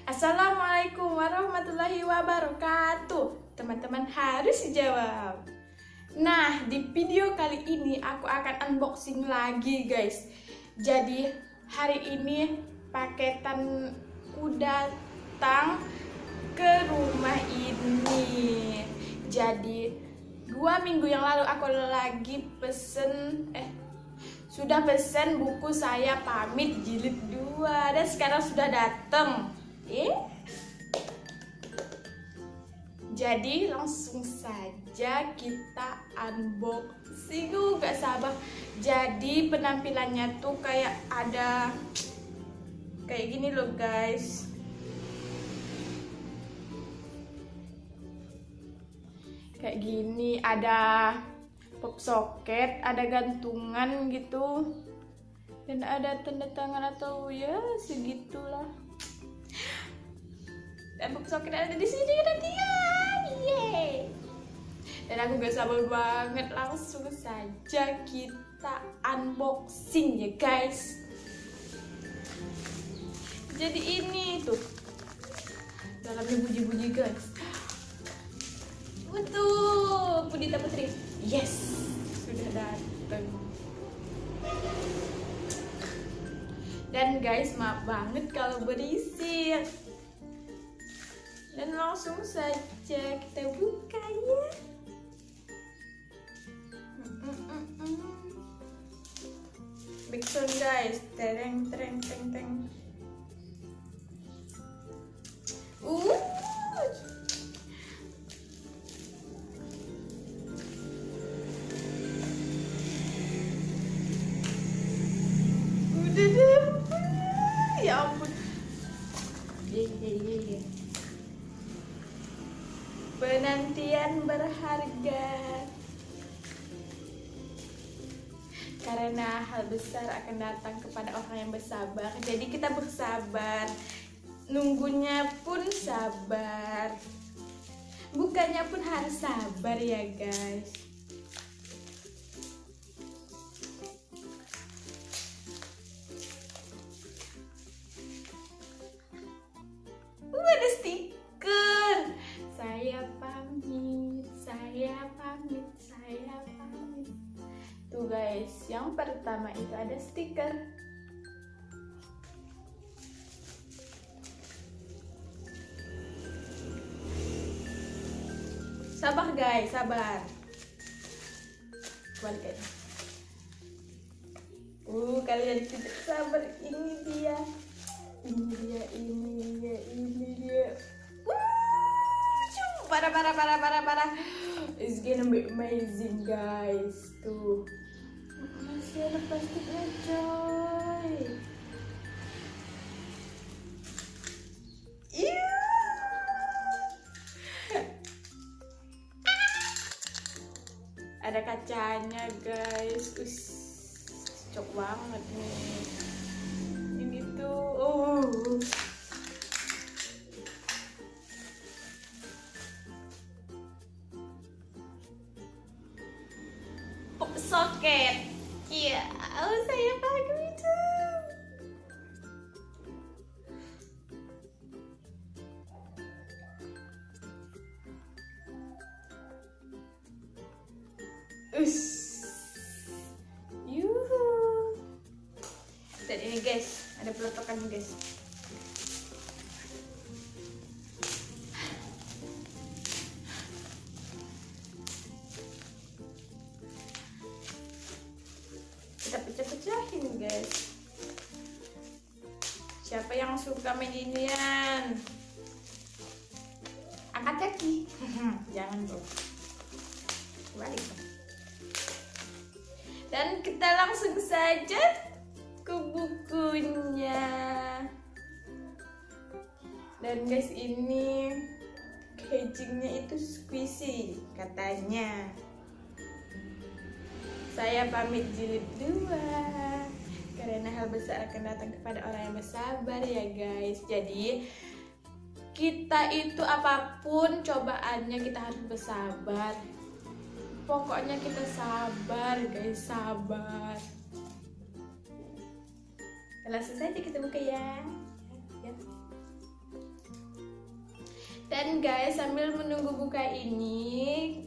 Assalamualaikum warahmatullahi wabarakatuh. Teman-teman harus jawab. Nah, di video kali ini aku akan unboxing lagi, guys. Jadi hari ini paketanku datang ke rumah ini. Jadi 2 minggu yang lalu aku lagi sudah pesen buku Saya Pamit jilid 2 dan sekarang sudah datang. Jadi langsung saja kita unboxing. Gak sabar. Jadi penampilannya tuh kayak ada kayak gini loh, guys. Kayak gini, ada pop socket, ada gantungan gitu, dan ada tanda tangan atau ya segitulah. Dan pop socket ada di sini nanti ya. Yeay. Dan aku gak sabar banget, langsung saja kita unboxing ya, guys. Jadi ini tuh dalamnya bunyi-bunyi, guys. Betul, Budita Putri. Yes, sudah datang. Dan guys, maaf banget kalau berisik. Dan langsung saja kita buka ya. Big sound, guys. Tereng tereng tereng tereng. Ya ampun. Penantian berharga. Karena hal besar akan datang kepada orang yang bersabar. Jadi kita bersabar. Nunggunya pun sabar. Bukannya pun harus sabar ya, guys. Ada stiker. Saya pamit, saya pamit, saya pamit. Tuh guys, yang pertama itu ada stiker. Sabar guys, sabar. Balik aja. Kalian tidak sabar. Ini dia. Ini dia. Parah. It's gonna be amazing, guys. Tuh. Masih ada plastiknya, coy. Ada kacanya, guys. Cocok banget nih. Ini tuh pop socket. Iya, saya pakai itu. Yuhu. Dan ini guys, ada pelotokan guys. Kita pecah-pecahin guys. Siapa yang suka beginian? Angkat kaki. Jangan bro. Balik. Dan kita langsung saja ke bukunya. Dan guys, ini packagingnya itu squishy katanya. Saya pamit jilid 2 karena hal besar akan datang kepada orang yang bersabar ya, guys. Jadi kita itu apapun cobaannya kita harus bersabar. Pokoknya kita sabar, guys, sabar. Langsung saja kita buka ya. Dan guys, sambil menunggu buka ini,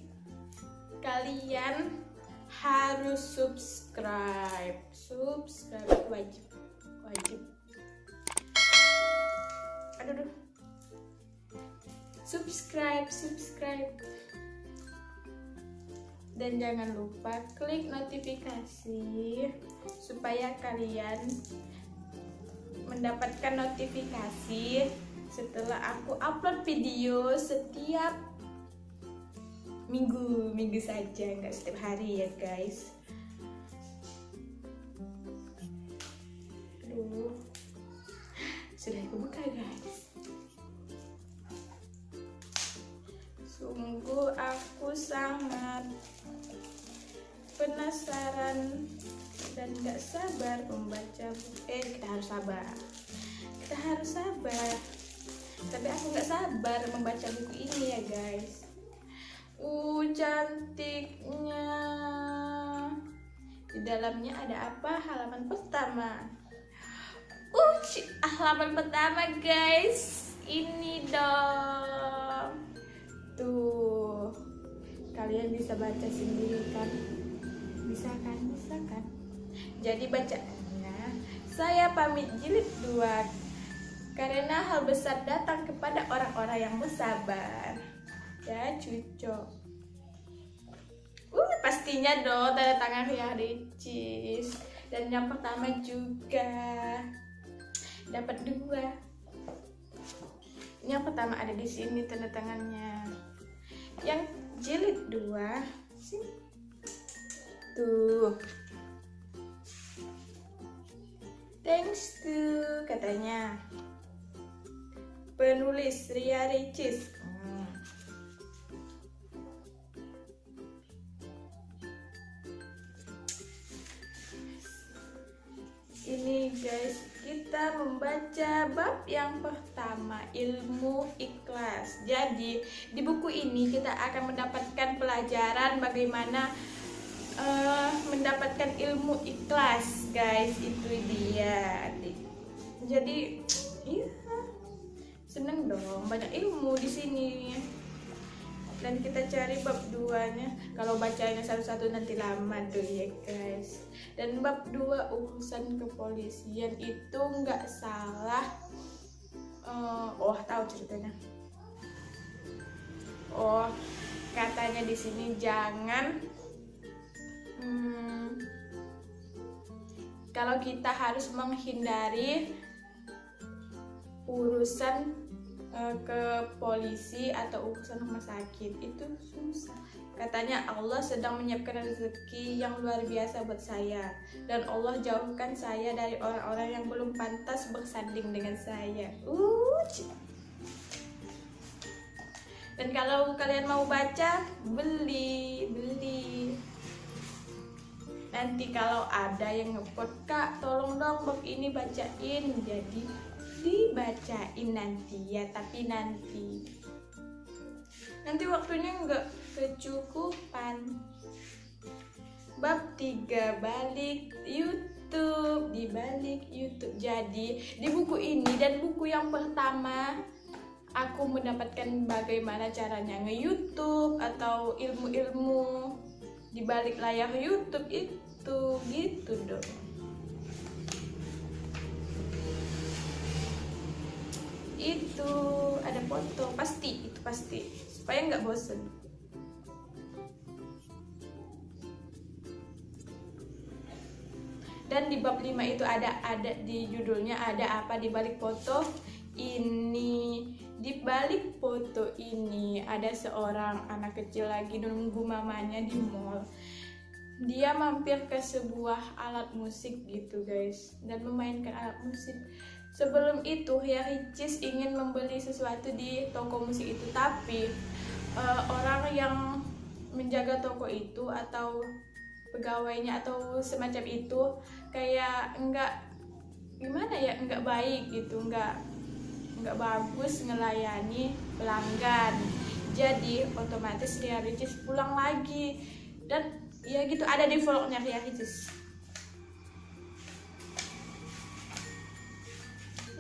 kalian harus subscribe wajib. Aduh. Subscribe. Dan jangan lupa klik notifikasi supaya kalian mendapatkan notifikasi setelah aku upload video setiap minggu saja, nggak setiap hari ya guys. Aduh, sudah aku buka guys. Sungguh aku sangat penasaran dan gak sabar membaca buku. Kita harus sabar. Tapi aku gak sabar membaca buku ini ya guys. Cantiknya. Di dalamnya ada apa? Halaman pertama. Halaman pertama guys. Ini dong. Tuh, kalian bisa baca sendiri kan? Bisa kan? Jadi bacanya, saya pamit jilid 2 karena hal besar datang kepada orang-orang yang bersabar. Ya, cucok. Pastinya dong tanda tangan Ria Ricis. Dan yang pertama juga dapat 2. Yang pertama ada di sini tanda tangannya. Yang jilid 2 sini. Tuh. Thanks to katanya. Penulis Ria Ricis. Ini guys, kita membaca bab yang pertama, ilmu ikhlas. Jadi di buku ini kita akan mendapatkan pelajaran bagaimana mendapatkan ilmu ikhlas, guys. Itu dia. Jadi iya, seneng dong, banyak ilmu di sini. Dan kita cari bab 2-nya. Kalau bacanya satu-satu nanti lama tuh ya guys. Dan bab 2 urusan kepolisian itu nggak salah. Tahu ceritanya. Katanya di sini jangan kalau kita harus menghindari urusan ke polisi atau urusan rumah sakit itu susah. Katanya Allah sedang menyiapkan rezeki yang luar biasa buat saya, dan Allah jauhkan saya dari orang-orang yang belum pantas bersanding dengan saya. Dan kalau kalian mau baca, beli. Nanti kalau ada yang nge-vote, Kak tolong dong bab ini bacain, jadi dibacain nanti ya, tapi nanti waktunya nggak kecukupan. Bab 3 dibalik YouTube. Jadi di buku ini dan buku yang pertama aku mendapatkan bagaimana caranya nge-YouTube atau ilmu-ilmu di balik layar YouTube itu gitu dong. Itu ada foto, pasti supaya nggak bosen. Dan di bab 5 itu ada di judulnya ada apa di balik foto ini. Di balik foto ini ada seorang anak kecil lagi nunggu mamanya di mall. Dia mampir ke sebuah alat musik gitu guys, dan memainkan alat musik. Sebelum itu Ria Ricis ingin membeli sesuatu di toko musik itu, tapi orang yang menjaga toko itu atau pegawainya atau semacam itu kayak enggak baik gitu, enggak bagus ngelayani pelanggan. Jadi otomatis Ria Ricis pulang lagi, dan ya gitu ada di vlognya Ria Ricis.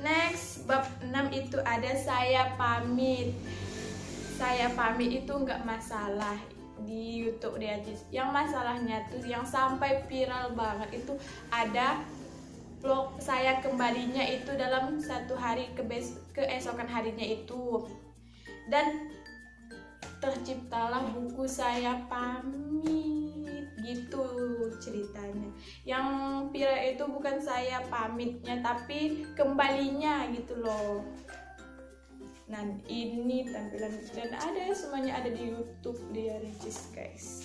Next, bab 6 itu ada saya pamit. saya pamit itu nggak masalah di YouTube dia. Yang masalahnya tuh yang sampai viral banget itu ada vlog saya kembalinya itu dalam satu hari keesokan harinya itu, dan terciptalah buku saya pamit gitu ceritanya. Yang viral itu bukan saya pamitnya tapi kembalinya gitu loh. Nah ini tampilan dan ada semuanya ada di YouTube dia Ricis guys.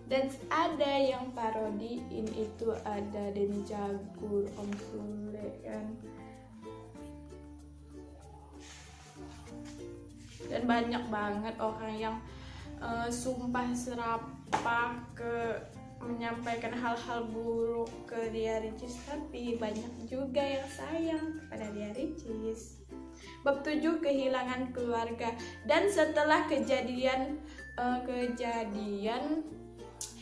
Dan ada yang parodiin itu ada Denny Cagur, Om Sule kan. Dan banyak banget orang yang sumpah serapah menyampaikan hal-hal buruk ke Ria Ricis, tapi banyak juga yang sayang kepada Ria Ricis. Bab 7 kehilangan keluarga. Dan setelah kejadian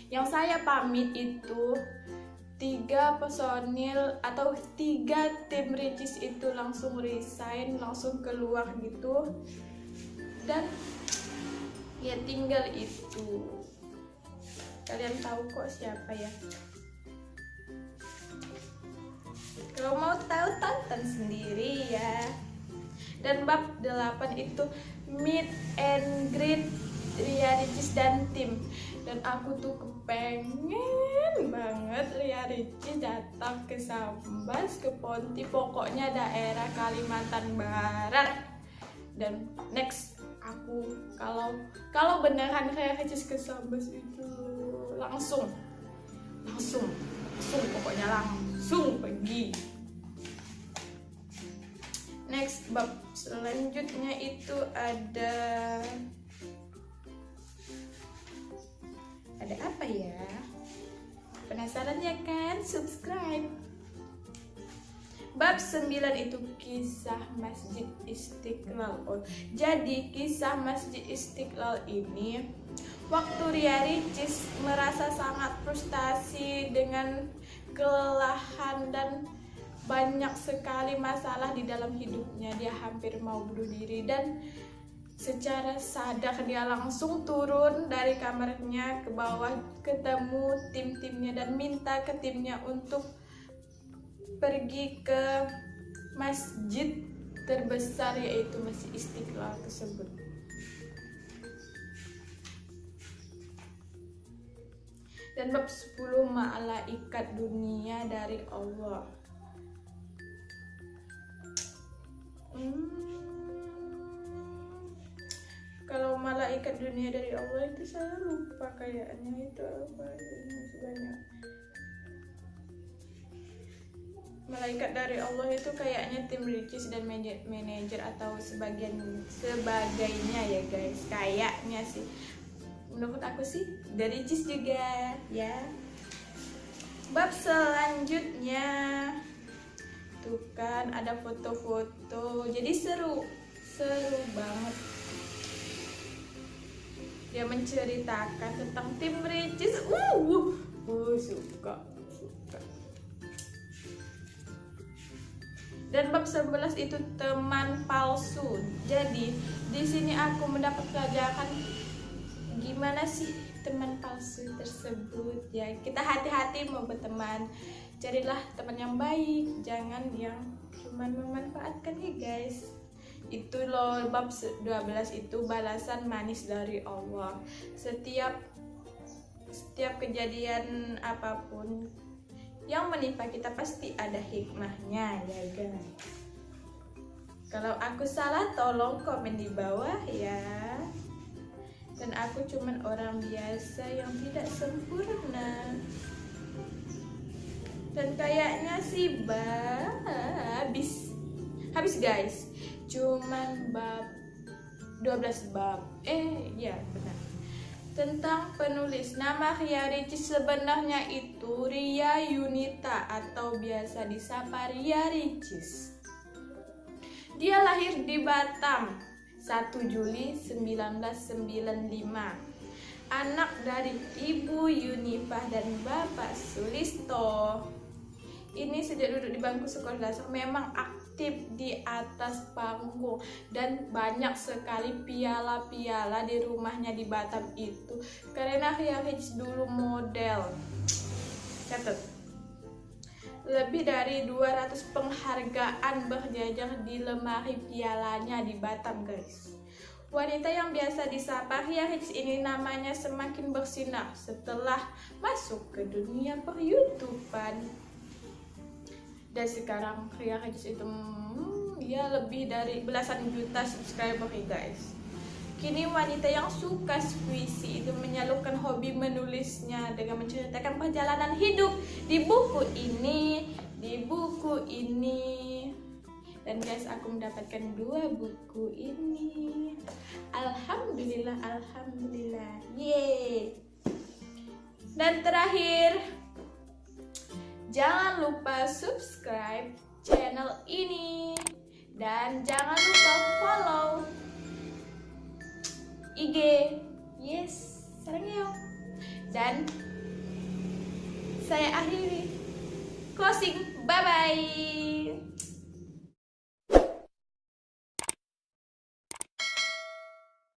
yang saya pamit itu 3 personil atau 3 tim Ricis itu langsung resign, langsung keluar gitu. Dan ya tinggal itu. Kalian tahu kok siapa ya? Kalau mau tahu tonton sendiri ya. Dan bab 8 itu meet and greet Ria Ricis dan tim. Dan aku tuh kepengen banget Ria Ricis datang ke Sambas, ke Ponti, pokoknya daerah Kalimantan Barat. Dan next aku kalau beneran Ria Ricis ke Sambas itu langsung pokoknya langsung pergi. Next bab selanjutnya itu ada apa ya? Penasaran ya kan? Subscribe. Bab 9 itu kisah Masjid Istiqlal. Jadi kisah Masjid Istiqlal ini waktu Ria Ricis merasa sangat frustasi dengan kelelahan dan banyak sekali masalah di dalam hidupnya. Dia hampir mau bunuh diri dan secara sadar dia langsung turun dari kamarnya ke bawah, ketemu tim-timnya dan minta ke timnya untuk pergi ke masjid terbesar yaitu Masjid Istiqlal tersebut. Dan bab 10 malaikat dunia dari Allah. Kalau malaikat dunia dari Allah itu saya lupa kayaknya itu apa sebanyak. Malaikat dari Allah itu kayaknya tim Ricis dan manajer atau sebagainya ya guys, kayaknya sih. Menurut aku sih dari Ricis juga ya. Bab selanjutnya tuh kan ada foto-foto, jadi seru banget. Dia menceritakan tentang tim Ricis. Suka. Dan bab 11 itu teman palsu. Jadi di sini aku mendapat pelajaran gimana sih teman palsu tersebut ya. Kita hati-hati mau berteman, carilah teman yang baik, jangan yang cuman memanfaatkan ya guys. Itu loh bab 12 itu balasan manis dari Allah. Setiap kejadian apapun yang menimpa kita pasti ada hikmahnya ya guys. Kalau aku salah tolong komen di bawah ya. Dan aku cuman orang biasa yang tidak sempurna. Dan kayaknya sih habis guys. Cuman bab 12 bab. Ya benar. Tentang penulis, nama Ria Ricis sebenarnya itu Ria Yunita atau biasa disapa Ria Ricis. Dia lahir di Batam 1 Juli 1995. Anak dari Ibu Yunifah dan Bapak Sulisto. ini sejak duduk di bangku sekolah dasar memang aktif di atas panggung, dan banyak sekali piala-piala di rumahnya di Batam itu karena Ria Hits dulu model. Catat, lebih dari 200 penghargaan berjajar di lemari pialanya di Batam, guys. Wanita yang biasa disapa Ria Hits ini namanya semakin bersinar setelah masuk ke dunia per-YouTubean. Dan sekarang Ria Hits itu ya lebih dari belasan juta subscriber, guys. Kini wanita yang suka puisi itu menyalurkan hobi menulisnya dengan menceritakan perjalanan hidup di buku ini. Dan guys, aku mendapatkan 2 buku ini. Alhamdulillah, yeay. Dan terakhir, jangan lupa subscribe channel ini dan jangan lupa follow IG. Yes, sarangnya. Dan saya akhiri closing. Bye bye.